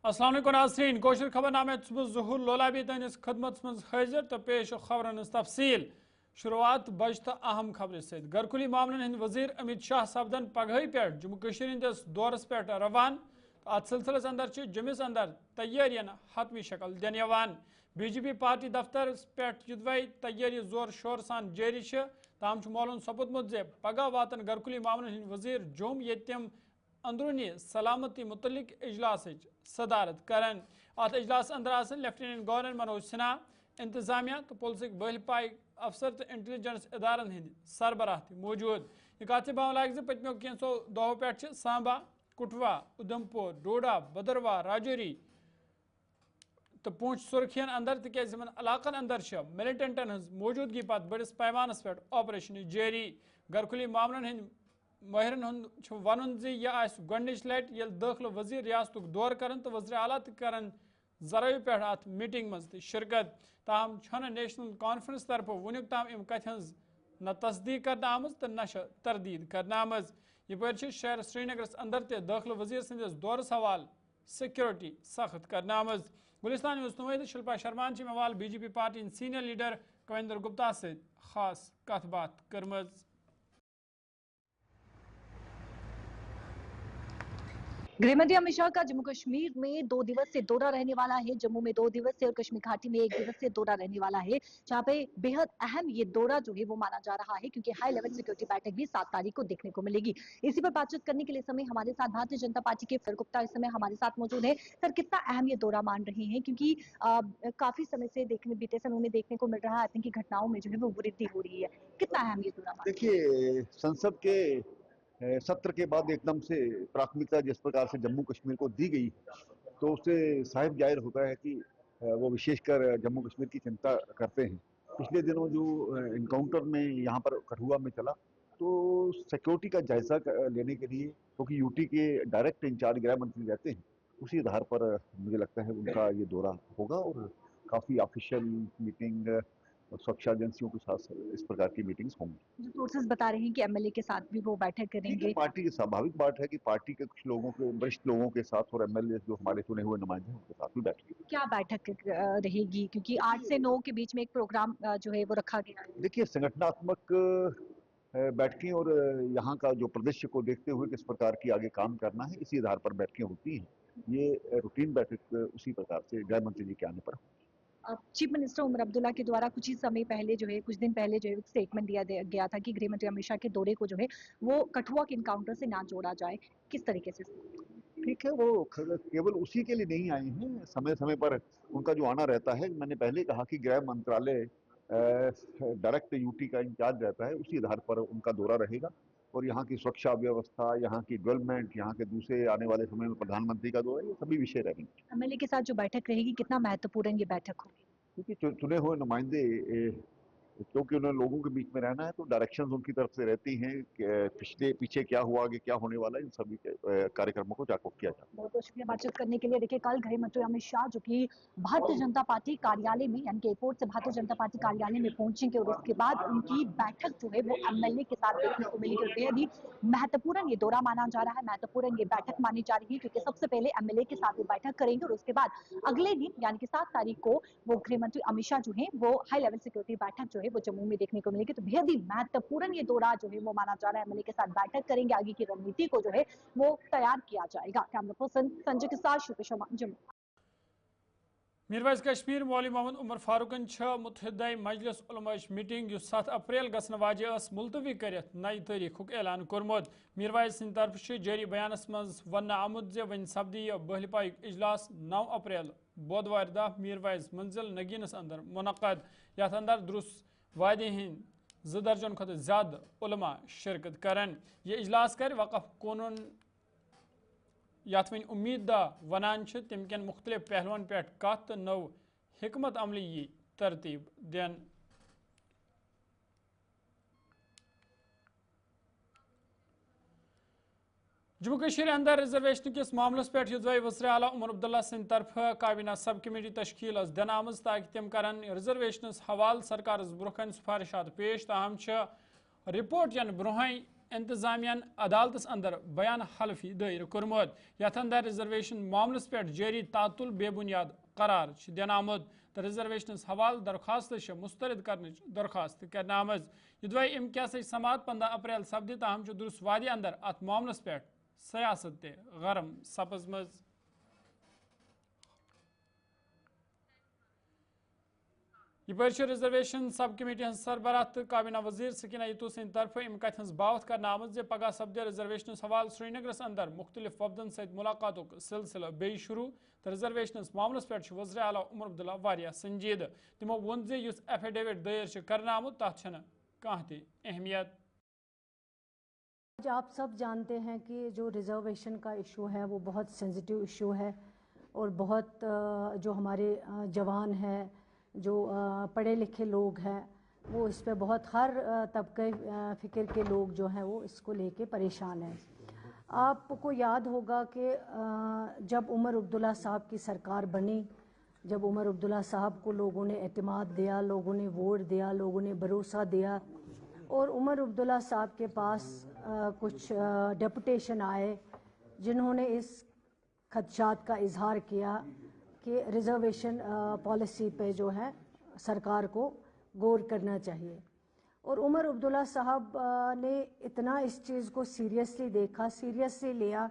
अस्सलाम वालेकुम नाज़रीन कोशर खबरनामे ज़हूर लोलाबी तनिस खदमत मज हाजिर तो पेश खबरन तफसील शुरुआत बज तो अहम खबर से गरकुली मामलन हंद वजीर अमित शाह सपदन पगह पे जम्मू कश्मीर हंदिस दौरस पे रवान अत सिलसिलस अंदर जमिस अंदर तैयारियन हतमी शक्ल दिन बीजेपी पार्टी दफ्तर पे युदवई तैयारी जोर शोर सान जारी ताम मालूम सपुदमुत जे पगह वातन गरकुली मामलन हंद वजीर जोम ये तम अंदरूनी सलामती मुतलिक इजलास सदारत करन अत इजलास अंदर लेफ्टिनेंट गवर्नर मनोज सिन्हा इंतजामिया तो पुलिस बहल पाई अफसर तो इंटेलिजेंस इदारन हंद सरबराह मौजूद यह कत लाग पत्मो कैंसो दहो पे सांबा कुटवा उधमपुर डोडा भद्रवाह राजौरी तो पूंछ सुर्खियन अंदर तक इलाकन अंदर मिलिटेंटन हज मौजूदगी पत बड़िस पैमानस पे ऑपरेशन जारी गरकुली मामलन हंद माहिरन हुंद वन यह गोडनिच लट ये दाखिल वजीर रियासत दौर कर तो वज़ीर आला कर जरावी पे अत मीटिंग मज शिरकत ताम नेशनल कॉन्फ्रेंस तरफ वुनिक ताम अम कथ न तस्दीक करना आम तो न तरदीद करना आम यप शहर श्रीनगरस अंदर ते दाखिल वजीर सदिस दौरस हवाल सिक्योरिटी सख्त करना आम गुलिस्तान नुमाइंद शिल्पा शर्मा मवाल BJP party senior leader Kavinder Gupta से खास कथ बात करम। गृहमंत्री अमित शाह का जम्मू कश्मीर में 2 दिवसीय दौरा रहने वाला है। जम्मू में 2 दिवसीय और कश्मीर घाटी में 1 दिवसीय दौरा रहने वाला है, जहां पे बेहद अहम ये दौरा जो है वो माना जा रहा है, क्योंकि हाई लेवल सिक्योरिटी बैठक भी 7 तारीख को देखने को मिलेगी। इसी पर बातचीत करने के लिए समय हमारे साथ भारतीय जनता पार्टी के फिर गुप्ता इस समय हमारे साथ मौजूद है। सर, कितना अहम ये दौरा मान रहे हैं, क्योंकि काफी समय से बीते समय में देखने को मिल रहा है आतंकी घटनाओं में जो है वो वृद्धि हो रही है, कितना अहम ये दौरा? देखिए, संसद के सत्र के बाद एकदम से प्राथमिकता जिस प्रकार से जम्मू कश्मीर को दी गई तो उससे साहिब जाहिर होता है कि वो विशेषकर जम्मू कश्मीर की चिंता करते हैं। पिछले दिनों जो इनकाउंटर में यहाँ पर कठुआ में चला तो सिक्योरिटी का जायजा लेने के लिए, क्योंकि यूटी के डायरेक्ट इंचार्ज गृह मंत्री रहते हैं, उसी आधार पर मुझे लगता है उनका ये दौरा होगा और काफ़ी ऑफिशियल मीटिंग और सुरक्षा एजेंसियों के साथ इस प्रकार की मीटिंग्स होंगी। जो सोर्सेज बता रहे हैं कि एमएलए के साथ भी वो बैठक करेंगे। पार्टी की स्वाभाविक बात है कि पार्टी के कुछ लोगों के, वरिष्ठ लोगों के साथ और एमएलए जो हमारे चुने हुए नुमाइंदे हैं उनके साथ भी बैठेगी। क्या बैठक रहेगी, क्योंकि 8 से 9 के बीच में एक प्रोग्राम जो है वो रखा गया है? देखिए, संगठनात्मक बैठकें और यहाँ का जो प्रदेश को देखते हुए किस प्रकार की आगे काम करना है, इसी आधार पर बैठकें होती हैं। ये रूटीन बैठक उसी प्रकार से गृह मंत्री जी के आने पर। चीफ मिनिस्टर उमर अब्दुल्ला के द्वारा कुछ ही समय पहले जो है, कुछ दिन पहले जो है स्टेटमेंट दिया गया था कि गृह मंत्री अमित शाह के दौरे को जो है वो कठुआ के इनकाउंटर से ना जोड़ा जाए, किस तरीके से? ठीक है, वो केवल उसी के लिए नहीं आए हैं, समय समय पर उनका जो आना रहता है। मैंने पहले कहा कि गृह मंत्रालय डायरेक्ट यूटी का इंचार्ज रहता है, उसी आधार पर उनका दौरा रहेगा और यहाँ की सुरक्षा व्यवस्था, यहाँ की डेवलपमेंट, यहाँ के दूसरे आने वाले समय में प्रधानमंत्री का दौरा, ये सभी विषय रहेंगे। एमएलए के साथ जो बैठक रहेगी, कितना महत्वपूर्ण ये बैठक होगी? क्योंकि चुने हुए नुमाइंदे, क्योंकि उन्हें लोगों के बीच में रहना है तो डायरेक्शंस उनकी तरफ से रहती हैं कि पीछे क्या हुआ, आगे क्या होने वाला है, इन सभी कार्यक्रमों को जागरूक किया जाता है। बहुत बहुत शुक्रिया बातचीत करने के लिए। देखिए, कल गृह मंत्री अमित शाह जो कि भारतीय जनता पार्टी कार्यालय में, यानी कि एयरपोर्ट से भारतीय जनता पार्टी कार्यालय में पहुंचेंगे और उसके बाद उनकी बैठक जो है वो एमएलए के साथ देखने को मिलेगी। बेहद ही महत्वपूर्ण ये दौरा माना जा रहा है, महत्वपूर्ण ये बैठक मानी जा रही है, क्योंकि सबसे पहले एमएलए के साथ बैठक करेंगे और उसके बाद अगले दिन यानी कि 7 तारीख को वो गृह मंत्री अमित शाह जो है वो हाई लेवल सिक्योरिटी बैठक जो है वो जम्मू में देखने को मिलेगी। तो बेहद ही महत्वपूर्ण ये दौरा जो है वो माना जा रहा है। एमएलए के साथ बैठक करेंगे, आगे की रणनीति को जो है वो तैयार किया जाएगा। कैमरा पर्सन संजय के साथ शिल्पा शर्मा, जम्मू। मीरवाइज कश्मीर मौलवी मोहम्मद उमर फारूकन मुत्तहिदा मजलिस उलमाच मीटिंग 7 अप्रैल गसन वाजे मुलतवी कर नई तारीखुक ऐलान कोर्मुत। मीरवाइज सिंद तरफ जारी बयानस मज वन आमुद जे वन सपदी बहल पाइक इजलास 9 अप्रैल बुधवार दह मीरवाइज मंजिल नगीनस अंदर मुनक़द, यथ अंदर दुरुस वादे हिंद 2 दर्जन खुद ज्यादा उलमा शिरकत करन। यह इजलास कर वक़फ़ कानून यथ वन उम्मीद वनान तम कन मुख्तलिफ पहलुन पे कत तो नव हिकमत अमली यी तरतीब दिन। जम्मू कश्मीर अंदर रिजर्वेशन किस मामलस पे युदवई वज़ीर आला उमर अब्दुल्ला सिंद तरफ काबीना सब कमेटी तश्कील दिन आमज ताकि तम करन रिजर्वेशन हवाल सरकार ब्रोह सिफारिशात पेश। ताहम रिपोर्ट यन ब्रोह انتظامیہ عدالتس اندر بیان حلفی دائر کورمت یتھ اندر ریزرویشن معاملس پہ جاری تعطل بے بنیاد قرار دن آمت تو ریزرویشنس حوالہ درخواست مسترد کرنے درخواست کرنے آمز یہ دوائی امکیا سماعت 15 اپریل سپدی تاہم درست وادی اندر ات معاملس پہ سیاست تے غرم سپزمز یہ ریزرویشن سب کمیٹی ہز سربراہ تو کابینہ وزیر سکینہ یتو سند طرف ام کت ہز باوت کرنا آمد پگہ سپدے ریزرویشنس حوالہ سری نگرس اندر مختلف وفدن ست ملاقاتک سلسلہ بی شروع تو ریزرویشنس معاملس پہ وزیر اعلیٰ عمر عبداللہ واریاہ سنجید تمو ون اس ایفیڈیوٹ دائر کرنا آمد تک کھانا تہ اہمیت. آج آپ سب جانتے ہیں کہ جو ریزرویشن کا ایشو ہے وہ بہت سینسیٹیو ایشو ہے اور بہت جو ہمارے جوان ہیں جو پڑھے لکھے لوگ ہیں وہ اس پہ بہت ہر طبقے فکر کے لوگ جو ہیں وہ اس کو لے کے پریشان ہیں. آپ کو یاد ہوگا کہ جب عمر عبداللہ صاحب کی سرکار بنی، جب عمر عبداللہ صاحب کو لوگوں نے اعتماد دیا، لوگوں نے ووٹ دیا، لوگوں نے بھروسہ دیا اور عمر عبداللہ صاحب کے پاس کچھ ڈیپوٹیشن آئے جنہوں نے اس خدشات کا اظہار کیا کہ ریزرویشن پالیسی پہ جو ہے سرکار کو غور کرنا چاہیے. اور عمر عبداللہ صاحب نے اتنا اس چیز کو سیریسلی دیکھا، سیریسلی لیا،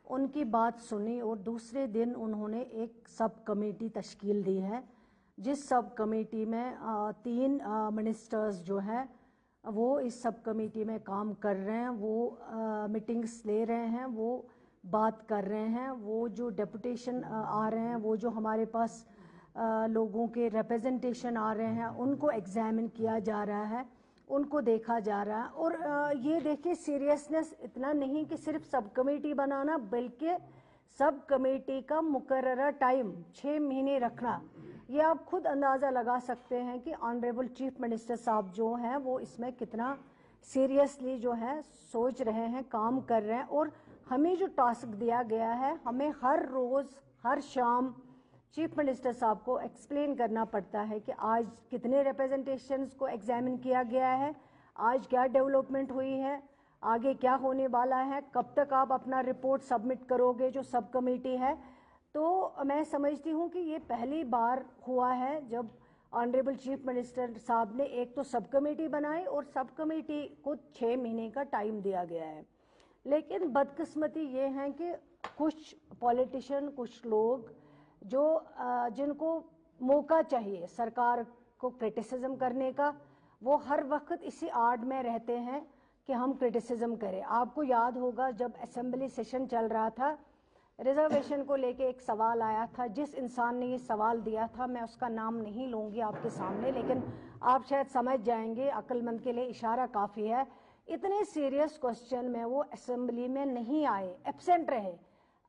ان کی بات سنی اور دوسرے دن انہوں نے ایک سب کمیٹی تشکیل دی ہے جس سب کمیٹی میں 3 منسٹرز جو ہیں وہ اس سب کمیٹی میں کام کر رہے ہیں، وہ میٹنگز لے رہے ہیں، وہ بات کر رہے ہیں، وہ جو ڈیپوٹیشن آ رہے ہیں، وہ جو ہمارے پاس لوگوں کے ریپرزنٹیشن آ رہے ہیں ان کو ایگزامن کیا جا رہا ہے، ان کو دیکھا جا رہا ہے. اور یہ دیکھیں سیریسنس اتنا نہیں کہ صرف سب کمیٹی بنانا بلکہ سب کمیٹی کا مقررہ ٹائم 6 مہینے رکھنا. یہ آپ خود اندازہ لگا سکتے ہیں کہ آنریبل چیف منسٹر صاحب جو ہیں وہ اس میں کتنا سیریسلی جو ہے سوچ رہے ہیں، کام کر رہے ہیں. اور ہمیں جو ٹاسک دیا گیا ہے ہمیں ہر روز ہر شام چیف منسٹر صاحب کو ایکسپلین کرنا پڑتا ہے کہ آج کتنے ریپرزنٹیشنز کو ایگزامن کیا گیا ہے، آج کیا ڈیولپمنٹ ہوئی ہے، آگے کیا ہونے والا ہے، کب تک آپ اپنا رپورٹ سبمٹ کرو گے جو سب کمیٹی ہے. تو میں سمجھتی ہوں کہ یہ پہلی بار ہوا ہے جب آنریبل چیف منسٹر صاحب نے ایک تو سب کمیٹی بنائی اور سب کمیٹی کو 6 مہینے کا ٹائم دیا گیا ہے. لیکن بدقسمتی یہ ہے کہ کچھ پولیٹیشین، کچھ لوگ جو جن کو موقع چاہیے سرکار کو کرٹیسزم کرنے کا، وہ ہر وقت اسی آڑ میں رہتے ہیں کہ ہم کرٹیسزم کریں. آپ کو یاد ہوگا جب اسمبلی سیشن چل رہا تھا، ریزرویشن کو لے کے ایک سوال آیا تھا. جس انسان نے یہ سوال دیا تھا میں اس کا نام نہیں لوں گی آپ کے سامنے، لیکن آپ شاید سمجھ جائیں گے، عقل مند کے لیے اشارہ کافی ہے. اتنے سیریس کوسچن میں وہ اسمبلی میں نہیں آئے، ایبسینٹ رہے.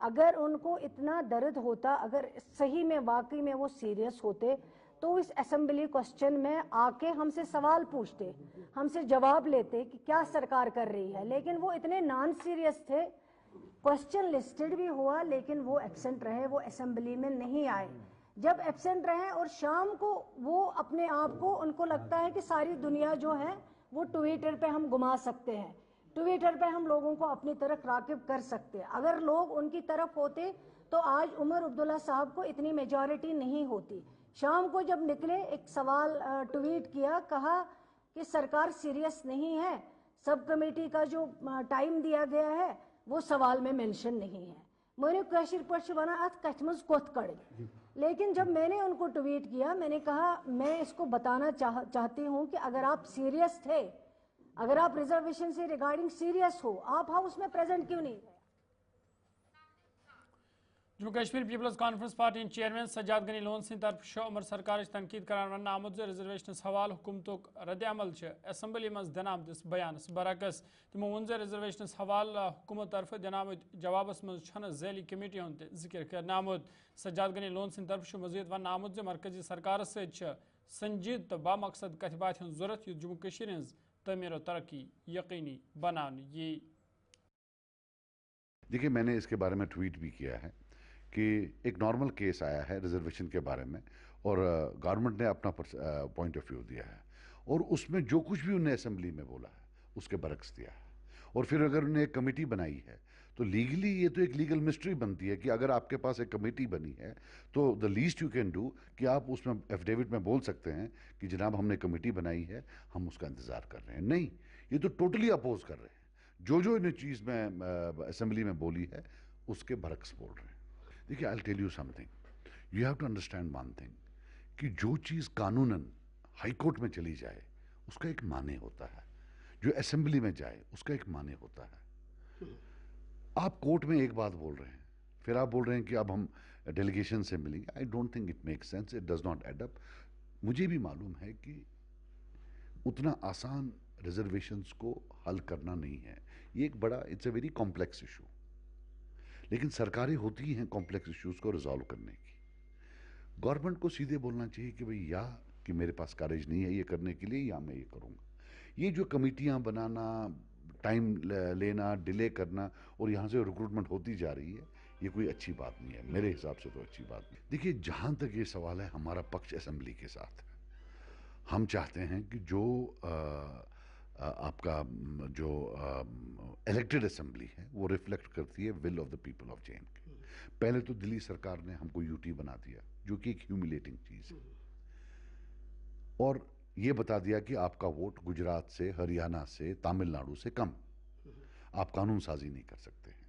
اگر ان کو اتنا درد ہوتا، اگر صحیح میں واقعی میں وہ سیریس ہوتے تو اس اسمبلی کوسچن میں آ کے ہم سے سوال پوچھتے، ہم سے جواب لیتے کہ کیا سرکار کر رہی ہے. لیکن وہ اتنے نان سیریس تھے، کوسچن لسٹڈ بھی ہوا لیکن وہ ایبسینٹ رہے، وہ اسمبلی میں نہیں آئے. جب ایبسینٹ رہے اور شام کو وہ اپنے آپ کو، ان کو لگتا ہے کہ ساری دنیا جو ہے وہ ٹویٹر پہ ہم گھما سکتے ہیں، ٹویٹر پہ ہم لوگوں کو اپنی طرف راغب کر سکتے ہیں. اگر لوگ ان کی طرف ہوتے تو آج عمر عبداللہ صاحب کو اتنی میجورٹی نہیں ہوتی. شام کو جب نکلے ایک سوال ٹویٹ کیا، کہا کہ سرکار سیریس نہیں ہے، سب کمیٹی کا جو ٹائم دیا گیا ہے وہ سوال میں مینشن نہیں ہے. میں نے کشیر پرچ بنا ات کت مز کوت کڑ. لیکن جب میں نے ان کو ٹویٹ کیا، میں نے کہا میں اس کو بتانا چاہتی ہوں کہ اگر آپ سیریس تھے، اگر آپ ریزرویشن سے ریگارڈنگ سیریس ہو، آپ ہاؤس میں پریزنٹ کیوں نہیں؟ Jammu Kashmir peoples conference party chairman Sajad Gani Lone سند طرف شو عمر سرکار تنقید کران ون آمد ریزرویشنس حوالہ حکومتک رد عمل اسمبلی مز دن آمتس بیانس برعکس. تمو ون ریزرویشنس حوالہ حکومت طرف دن آمت جوابس مز چھن ذیلی کمیٹی ہند ذکر کرنا آمت. سجاد غنی لون سند طرف مزید ون آمت مرکزی سرکار ست سنجید تو با مقصد کت بات ہن ضرورت یت جموں کشیر ہز تعمیر و ترقی یقینی بنانے یہ. دیکھیے میں نے اس کے بارے میں ٹویٹ بھی کیا ہے کہ ایک نارمل کیس آیا ہے ریزرویشن کے بارے میں اور گورنمنٹ نے اپنا پوائنٹ آف ویو دیا ہے اور اس میں جو کچھ بھی انہیں اسمبلی میں بولا ہے اس کے برعکس دیا ہے. और फिर अगर उन्हें एक कमेटी बनाई है तो लीगली ये तो एक लीगल मिस्ट्री बनती है कि अगर आपके पास एक कमेटी बनी है तो the least you can do कि आप उसमें एफिडेविट में बोल सकते हैं कि जनाब हमने कमेटी बनाई है, हम उसका इंतज़ार कर रहे हैं। नहीं, ये तो टोटली अपोज कर रहे हैं। जो इन्हें चीज़ में असेंबली में बोली है उसके बरक्स बोल रहे हैं। देखिए, I will tell you something, you have to understand one thing कि जो चीज़ कानूनन हाई कोर्ट में चली जाए उसका एक माने होता है, जो असेंबली में जाए उसका एक माने होता है। आप कोर्ट में एक बात बोल रहे हैं, फिर आप बोल रहे हैं कि अब हम डेलीगेशन से मिलेंगे। I don't think it make sense, it does not add up. मुझे भी मालूम है कि उतना आसान रिजर्वेशंस को हल करना नहीं है, ये एक बड़ा, it's a very complex issue. लेकिन सरकारें होती हैं कॉम्प्लेक्स इश्यूज को रिजॉल्व करने की। गवर्नमेंट को सीधे बोलना चाहिए कि भाई या कि मेरे पास करेज नहीं है ये करने के लिए, या मैं ये करूँगा। ये जो कमेटियाँ बनाना, टाइम लेना, डिले करना और यहाँ से रिक्रूटमेंट होती जा रही है, ये कोई अच्छी बात नहीं है मेरे हिसाब से, तो अच्छी बात नहीं। देखिए, जहाँ तक ये सवाल है, हमारा पक्ष असेंबली के साथ है। हम चाहते हैं कि जो आपका जो इलेक्टेड असेंबली है वो रिफ्लेक्ट करती है will of the people of JNK। पहले तो दिल्ली सरकार ने हमको यूटी बना दिया, जो कि एक ह्यूमिलेटिंग चीज़ है, और ये बता दिया कि आपका वोट गुजरात से, हरियाणा से, तमिलनाडु से कम, आप कानून साजी नहीं कर सकते हैं,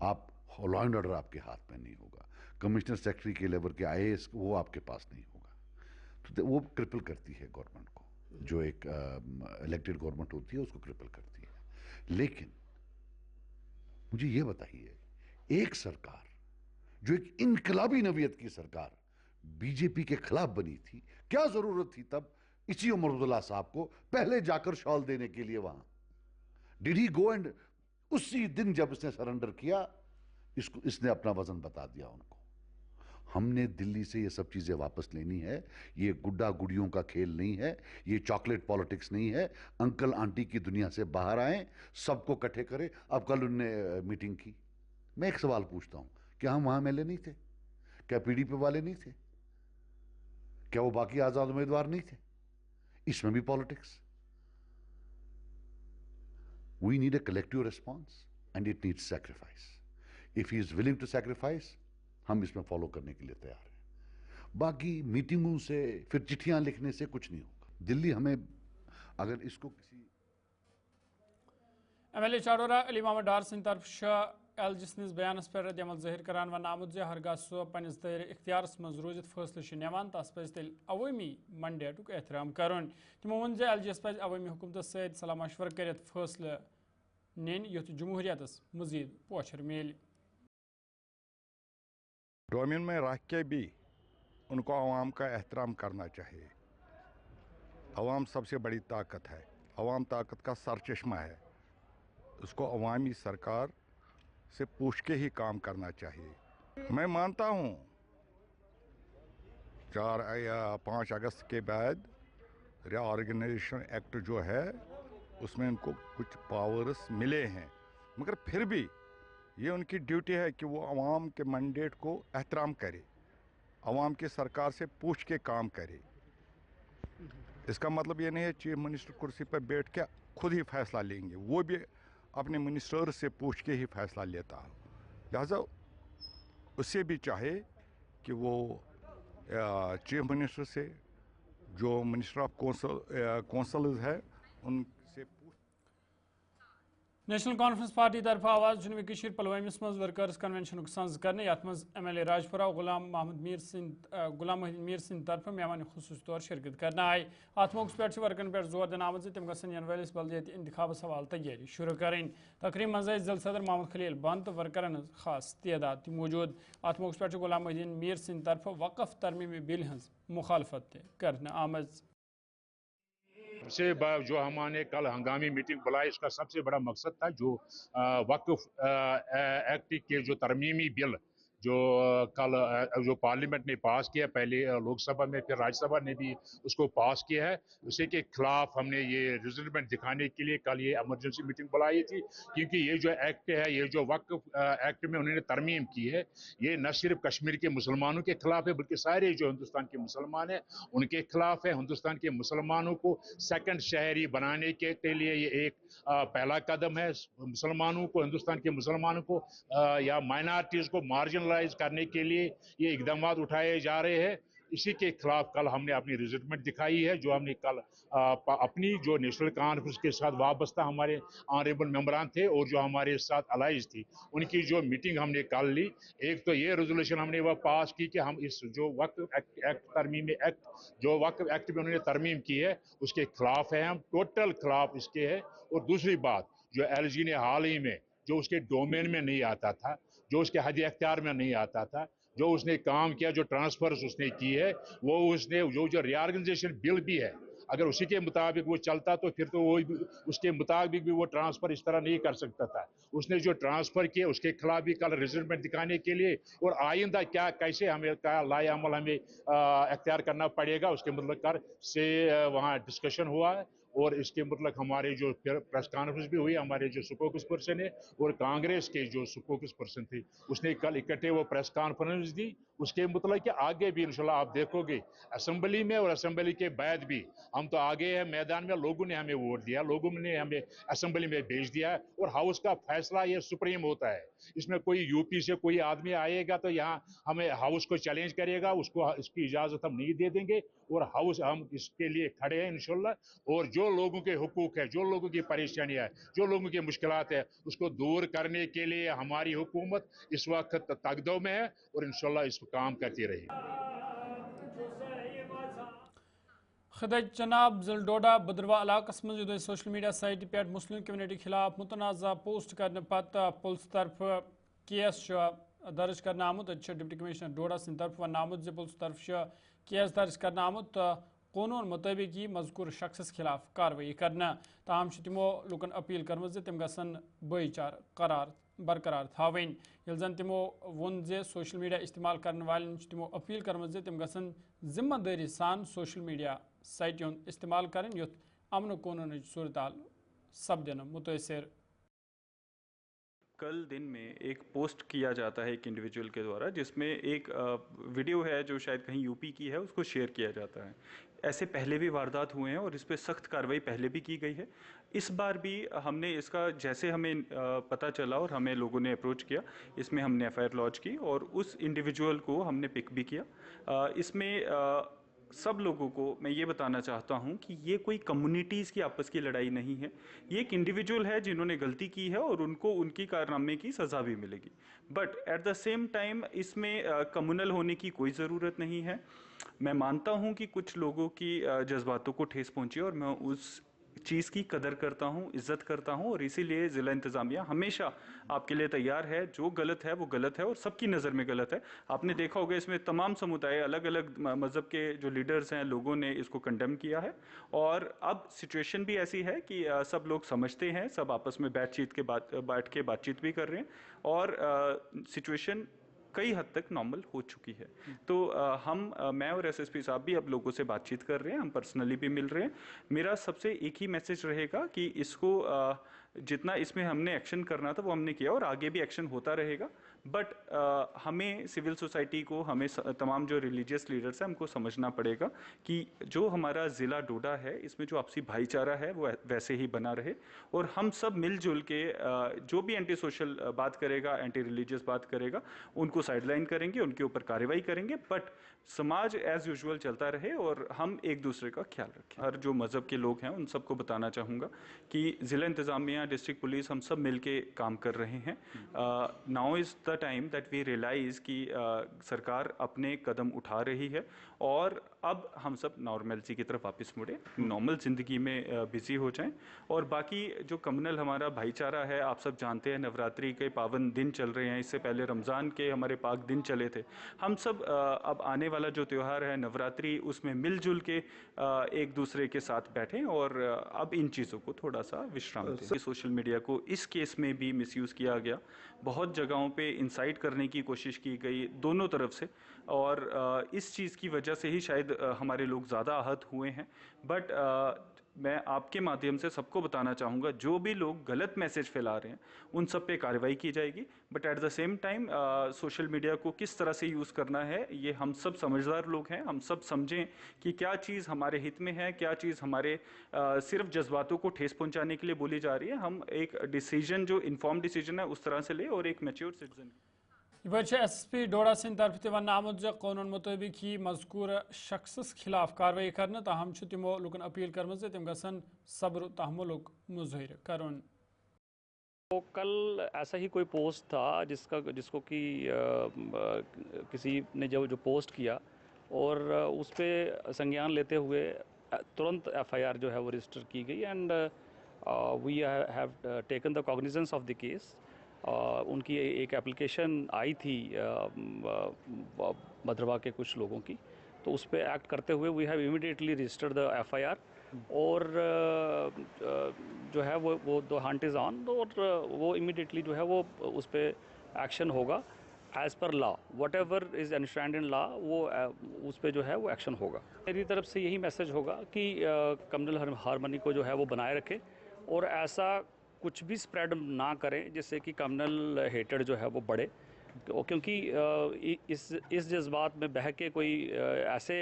आप लॉ एंड ऑर्डर आपके हाथ में नहीं होगा, कमिश्नर सेक्रेटरी के लेवल के IAS वो आपके पास नहीं होगा। तो वो क्रिपल करती है गवर्नमेंट को, जो एक इलेक्टेड गवर्नमेंट होती है उसको क्रिपल करती है। लेकिन मुझे ये बताइए, एक सरकार जो एक इनकलाबी नवीयत की सरकार बीजेपी के खिलाफ बनी थी, क्या जरूरत थी तब इसी उमर अब्दुल्ला साहब को पहले जाकर शॉल देने के लिए वहां? डिड ही गो एंड उसी दिन जब इसने सरेंडर किया, इसने अपना वजन बता दिया उनको। हमने दिल्ली से ये सब चीजें वापस लेनी है। ये गुड्डा गुड़ियों का खेल नहीं है, ये चॉकलेट पॉलिटिक्स नहीं है। अंकल आंटी की दुनिया से बाहर आए, सबको इकट्ठे करें। अब कल उनने मीटिंग की, मैं एक सवाल पूछता हूं, क्या हम वहां MLA नहीं थे? क्या PDP वाले नहीं थे? क्या वो बाकी आजाद उम्मीदवार नहीं थे? इसमें भी politics. We need a collective response and it needs sacrifice. If he is willing to sacrifice, हम इसमें फॉलो करने के लिए तैयार हैं। बाकी मीटिंगों से, फिर चिट्ठियां लिखने से कुछ नहीं होगा। दिल्ली हमें अगर इसको किसी MLA चाडोरा अली मोहम्मद डार सिंह तरफ एल जिसनिस बयानस पर रद्दअमल ज़ाहिर करान वन आमुद जे हरगा सो पन्निस दायरे इख्तियारस मज रोजित फैसले निवान तस पज तेल अवामी मंडेटुक एहतराम करन। तमो वोन जे LGS पज अवामी हुकूमत सैद सलाह मशवर करित फैसले निन युथ जमहूरियतस मजीद पोछर मिल। डोमिन में रह के भी उनको अवाम का एहतराम करना चाहिए। अवाम सबसे बड़ी ताकत है, अवाम ताकत का सरचश्मा है। उसको अवामी सरकार से पूछ के ही काम करना चाहिए। मैं मानता हूँ 4 या 5 अगस्त के बाद रीऑर्गेनाइजेशन एक्ट जो है उसमें उनको कुछ पावर्स मिले हैं, मगर फिर भी ये उनकी ड्यूटी है कि वो अवाम के मैंडेट को एहतराम करे, अवाम की सरकार से पूछ के काम करे। इसका मतलब ये नहीं है चीफ मिनिस्टर कुर्सी पर बैठ के खुद ही फैसला लेंगे, वो भी अपने मिनिस्टर से पूछ के ही फैसला लेता है। लिहाजा उससे भी चाहे कि वो चीफ मिनिस्टर से, जो मिनिस्टर ऑफ कौंसल्स है, उनसे नेशनल कॉन्फ्रेंस पार्टी तरफ आवाज जुनूबी कशीर पलवमिस मज वर्कर्स कन्वेंशन सज कर यथ मज MLA राजपुरा गुलाम मीर सिंह तरफ मेहमान खुसूस तौर शिरकत करना आए। अत मौके पे वर्कन पे जोर दिन आमद तम इन वलिस बलदियती इंतखाबस हवाल तैयारी शुरू करें। तकरीब मज जिल सदर मोहम्मद खलील बंद तो वर्करन खास तादाद मौजूद। अत मौके पे गुलाम मीर सिंह तरफ वक़फ़ तरमीमी बिल हज मुखालफत करना आमज। से जो हमने कल हंगामी मीटिंग बुलाई, इसका सबसे बड़ा मकसद था जो वक्फ एक्ट के जो तरमीमी बिल जो पार्लियामेंट ने पास किया, पहले लोकसभा में फिर राज्यसभा ने भी उसको पास किया है, उसी के खिलाफ हमने ये रिजल्टमेंट दिखाने के लिए कल ये इमरजेंसी मीटिंग बुलाई थी। क्योंकि ये जो एक्ट है, ये जो वक्फ एक्ट में उन्होंने तरमीम की है, ये न सिर्फ कश्मीर के मुसलमानों के खिलाफ है बल्कि सारे जो हिंदुस्तान के मुसलमान हैं उनके खिलाफ है। हिंदुस्तान के मुसलमानों को सेकंड शहरी बनाने के लिए ये एक पहला कदम है। मुसलमानों को, हिंदुस्तान के मुसलमानों को या माइनॉरिटीज को मार्जिनलाइज करने के लिए ये इकदाम उठाए जा रहे हैं। इसी के खिलाफ कल हमने अपनी रिजल्टमेंट दिखाई है, जो हमने कल अपनी जो नेशनल कॉन्फ्रेंस के साथ वाबस्ता हमारे ऑनरेबल मेंबरान थे और जो हमारे साथ अलाइज थी, उनकी जो मीटिंग हमने कल ली, एक तो ये रेजोल्यूशन हमने वह पास की कि हम इस जो वक्फ एक्ट तरमीम एक्ट, जो वक्फ एक्ट में उन्होंने तरमीम की है, उसके खिलाफ है, हम टोटल खिलाफ इसके है। और दूसरी बात, जो एलजी ने हाल ही में जो उसके डोमेन में नहीं आता था, जो उसके हद अख्तियार में नहीं आता था, जो उसने काम किया, जो ट्रांसफर्स उसने की है, वो उसने जो रीऑर्गेनाइजेशन बिल भी है, अगर उसी के मुताबिक वो चलता तो फिर तो वो उसके मुताबिक भी वो ट्रांसफर इस तरह नहीं कर सकता था। उसने जो ट्रांसफर किया उसके खिलाफ भी कल रिजल्टमेंट दिखाने के लिए और आइंदा क्या कैसे हमें क्या लाए अमल हमें अख्तियार करना पड़ेगा, उसके मतलब कर से वहाँ डिस्कशन हुआ है। और इसके मतलब हमारे जो प्रेस कॉन्फ्रेंस भी हुई, हमारे जो स्पोक्स पर्सन है और कांग्रेस के जो स्पोक्स पर्सन थे, उसने कल इकट्ठे वो प्रेस कॉन्फ्रेंस दी। उसके मतलब कि आगे भी इंशाल्लाह आप देखोगे असेंबली में और असेंबली के बाद भी हम तो आगे हैं मैदान में, लोगों ने हमें वोट दिया, लोगों ने हमें असेंबली में भेज दिया है और हाउस का फैसला ये सुप्रीम होता है। इसमें कोई यूपी से कोई आदमी आएगा तो यहाँ हमें हाउस को चैलेंज करेगा, उसको इसकी इजाजत हम नहीं दे देंगे और हाउस हम इसके लिए खड़े हैं इंशाल्लाह। और जो लोगों के हुकूक है, जो लोगों की परेशानियां है, जो लोगों की मुश्किलात है, उसको दूर करने के लिए हमारी हुकूमत इस वक्त तकदो में है और इंशाल्लाह इस पर काम करती रहेगी। खदज जनाब जिलडोडा बदरवा इलाकस मज सोशल मीडिया साइट पे मुस्लिम कम्युनिटी खिलाफ मुतनाज़ा पोस्ट करने पत पुलिस तरफ केस दर्ज करना आमुत। डिप्टी कमिश्नर डोडा सिंह तरफ वन आमुत पुलिस तरफ केस दर्ज करना आमुत कानून मुताबिक यी मजकूर शख्स खिलाफ कार्रवाई करना। ताहम तमो लुकन अपील कर्म तम गसन भाईचार करार बरकरार थावन। यल जन तमो वोन जे सोशल मीडिया इस्तेमाल करने वाले तमो अपील कर्म तम गसन जिम्मेदारी सान सोशल मीडिया साइट इस्तेमाल करें युत अमन कानून सूरत हाल सपदन मुतअसर। कल दिन में एक पोस्ट किया जाता है एक इंडिविजुअल के द्वारा, जिसमें एक वीडियो है जो शायद कहीं यूपी की है, उसको शेयर किया जाता है। ऐसे पहले भी वारदात हुए हैं और इस पर सख्त कार्रवाई पहले भी की गई है। इस बार भी हमने इसका जैसे हमें पता चला और हमें लोगों ने अप्रोच किया, इसमें हमने एफआईआर लॉन्च की और उस इंडिविजुअल को हमने पिक भी किया। इसमें सब लोगों को मैं ये बताना चाहता हूँ कि ये कोई कम्युनिटीज़ की आपस की लड़ाई नहीं है। ये एक इंडिविजुअल है जिन्होंने गलती की है और उनको उनकी कारनामे की सज़ा भी मिलेगी। But at the same time इसमें कम्युनल होने की कोई ज़रूरत नहीं है। मैं मानता हूँ कि कुछ लोगों की जज्बातों को ठेस पहुँची और मैं उस चीज़ की कदर करता हूँ, इज्जत करता हूँ और इसीलिए ज़िला इंतज़ामिया हमेशा आपके लिए तैयार है। जो गलत है वो गलत है और सबकी नज़र में गलत है। आपने देखा होगा इसमें तमाम समुदाय, अलग अलग मज़हब के जो लीडर्स हैं, लोगों ने इसको कंडेम किया है। और अब सिचुएशन भी ऐसी है कि सब लोग समझते हैं, सब आपस में बैठ के बातचीत भी कर रहे हैं और सिचुएशन कई हद तक नॉर्मल हो चुकी है। तो मैं और एसएसपी साहब भी अब लोगों से बातचीत कर रहे हैं, हम पर्सनली भी मिल रहे हैं। मेरा सबसे एक ही मैसेज रहेगा कि इसको जितना इसमें हमने एक्शन करना था वो हमने किया और आगे भी एक्शन होता रहेगा। बट हमें सिविल सोसाइटी को, हमें तमाम जो रिलीजियस लीडर्स हैं, हमको समझना पड़ेगा कि जो हमारा ज़िला डोडा है इसमें जो आपसी भाईचारा है वो वैसे ही बना रहे और हम सब मिलजुल के जो भी एंटी सोशल बात करेगा, एंटी रिलीजियस बात करेगा, उनको साइडलाइन करेंगे, उनके ऊपर कार्रवाई करेंगे। बट समाज एज यूजुअल चलता रहे और हम एक दूसरे का ख्याल रखें। हर जो मज़हब के लोग हैं उन सबको बताना चाहूँगा कि ज़िला इंतज़ामिया, डिस्ट्रिक्ट पुलिस, हम सब मिलके काम कर रहे हैं। Now is the time that we realise कि सरकार अपने कदम उठा रही है और अब हम सब नॉर्मलसी की तरफ वापस मुड़े, नॉर्मल ज़िंदगी में बिजी हो जाएं। और बाकी जो कम्युनल हमारा भाईचारा है, आप सब जानते हैं नवरात्रि के पावन दिन चल रहे हैं, इससे पहले रमज़ान के हमारे पाक दिन चले थे। हम सब अब आने वाला जो त्यौहार है नवरात्रि, उसमें मिलजुल के एक दूसरे के साथ बैठें और अब इन चीज़ों को थोड़ा सा विश्राम दें। सोशल मीडिया को इस केस में भी मिसयूज़ किया गया। बहुत जगहों पे इंसाइट करने की कोशिश की गई दोनों तरफ से, और इस चीज़ की वजह से ही शायद हमारे लोग ज़्यादा आहत हुए हैं। बट मैं आपके माध्यम से सबको बताना चाहूँगा, जो भी लोग गलत मैसेज फैला रहे हैं उन सब पे कार्रवाई की जाएगी। But at the same time social media को किस तरह से यूज़ करना है, ये हम सब समझदार लोग हैं, हम सब समझें कि क्या चीज़ हमारे हित में है, क्या चीज़ हमारे सिर्फ जज्बातों को ठेस पहुंचाने के लिए बोली जा रही है। हम एक डिसीजन जो इन्फॉर्म डिसीजन है उस तरह से ले, और एक मैच्योर सिटीजन। SSP डोडा सिंध तरफ तह वन आमुत कानून मुताबिक ही मजकूर शख्स खिलाफ कार्रवाई करने, ताहम तमो लुकन अपील कर तिम गसन सब्र तहमुलुक मुज़हिर करन। तो कल ऐसा ही कोई पोस्ट था जिसको कि किसी ने जो पोस्ट किया, और उस पर संज्ञान लेते हुए तुरंत FIR जो है वो रजिस्टर की गई, and we have taken the cognizance of the case. उनकी एक एप्लीकेशन आई थी भद्रवा के कुछ लोगों की, तो उस पर एक्ट करते हुए we have immediately registered the FIR, और जो है वो द हंट इज़ ऑन, और वो इमीडिएटली जो है वो उस पर एक्शन होगा as per law, what ever is understand in law, वो उस पर जो है वो एक्शन होगा। मेरी तरफ से यही मैसेज होगा कि कम्युनल हार्मनी को जो है वो बनाए रखें, और ऐसा कुछ भी स्प्रेड ना करें जिससे कि कम्युनल हेटेड जो है वो बढ़े, क्योंकि इस जज्बात में बह के कोई ऐसे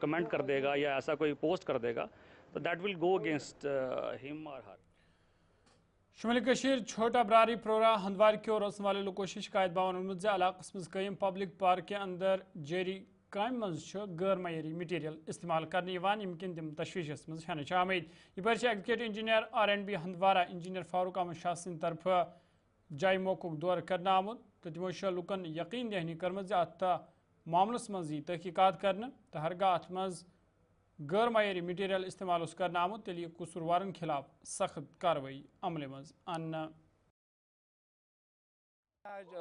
कमेंट कर देगा या ऐसा कोई पोस्ट कर देगा, तो that will go against him और हर। शुमाली कशीर छोटा बरारी प्रोरा हंदवार की ओर वाले लोगों शिकायत बावन इलाक़स कईम पब्लिक पार्क के अंदर जेरी काम मज गैर मयरी मटीरियल इस्तेमाल करने यमकिन तम तशवीश मज आमद। यह executive engineer R&B Handwara engineer Farooq Ahmad Shah सिंद तरफ जाय मौकूक दौर करना आमुत, तो तमो लुकन यकीन दहनी कर्मज अत मामलस मज यी तहकीकात करने, तो हरगाह अत मज गैर मयरी मटीरियल इस्तेमाल करना आमुत, तेल कसूरवारन खिलाफ सख्त कार्रवाई अमल मज आना। आज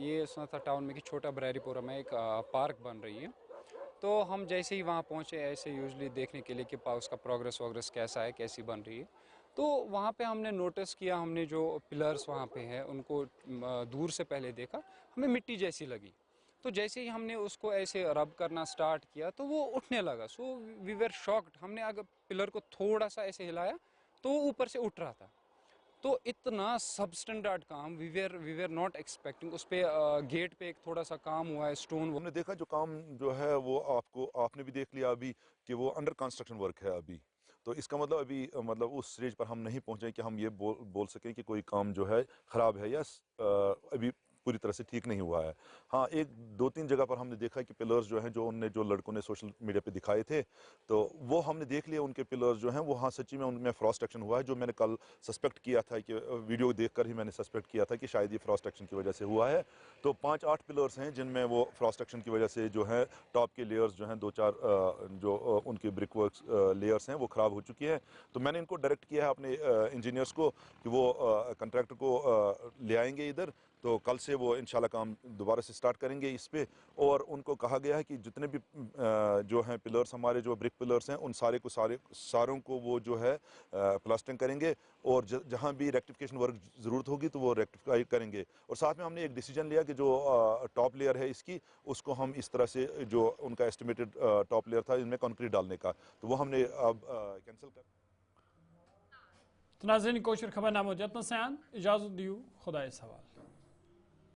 ये सुना था टाउन में कि छोटा बरारीपुरा में एक पार्क बन रही है, तो हम जैसे ही वहाँ पहुँचे ऐसे यूजली देखने के लिए कि उसका प्रोग्रेस कैसा है, कैसी बन रही है, तो वहाँ पे हमने नोटिस किया, हमने जो पिलर्स वहाँ पे हैं उनको दूर से पहले देखा, हमें मिट्टी जैसी लगी, तो जैसे ही हमने उसको ऐसे रब करना स्टार्ट किया तो वो उठने लगा। सो वी वर शॉक्ड, हमने अगर पिलर को थोड़ा सा ऐसे हिलाया तो वो ऊपर से उठ रहा था, तो इतना सबस्टैंडर्ड काम वी वर नॉट एक्सपेक्टिंग। उस पर गेट पे एक थोड़ा सा काम हुआ है, स्टोन। हमने देखा जो काम जो है वो आपने भी देख लिया अभी कि वो अंडर कंस्ट्रक्शन वर्क है अभी, तो इसका मतलब अभी उस स्टेज पर हम नहीं पहुंचे कि हम ये बोल सकें कि कोई काम जो है ख़राब है या अभी पूरी तरह से ठीक नहीं हुआ है। हाँ, एक दो तीन जगह पर हमने देखा कि पिलर्स जो हैं जो लड़कों ने सोशल मीडिया पे दिखाए थे, तो वो हमने देख लिया उनके पिलर्स जो हैं वो हाँ सच्ची में उनमें फ्रॉस्ट एक्शन हुआ है, जो मैंने कल सस्पेक्ट किया था कि वीडियो देखकर ही मैंने सस्पेक्ट किया था कि शायद ये फ्रॉस्ट एक्शन की वजह से हुआ है। तो 5-8 पिलर्स हैं जिनमें वो फ्रॉस्ट एक्शन की वजह से जो है टॉप के लेयर्स जो हैं 2-4 जो उनके ब्रिक वर्क्स लेयर्स हैं वो ख़राब हो चुकी हैं। तो मैंने इनको डायरेक्ट किया है अपने इंजीनियर्स को कि वो कंट्रैक्टर को ले आएंगे इधर, तो कल से वो इंशाल्लाह काम दोबारा से स्टार्ट करेंगे इस पे। और उनको कहा गया है कि जितने भी जो हैं पिलर्स हमारे जो ब्रिक पिलर्स हैं उन सारों को वो जो है प्लास्टरिंग करेंगे, और जहाँ भी रेक्टिफिकेशन वर्क ज़रूरत होगी तो वो रेक्टिफाई करेंगे। और साथ में हमने एक डिसीजन लिया कि जो टॉप लेयर है इसकी, उसको हम इस तरह से जो उनका एस्टिमेटेड टॉप लेयर था इनमें कंक्रीट डालने का, तो वो हमने अब कैंसिल कर। नाज़रीन, कोशिश खबर नामो जतन सयान इजाज़त दियो, खुदा सवाल।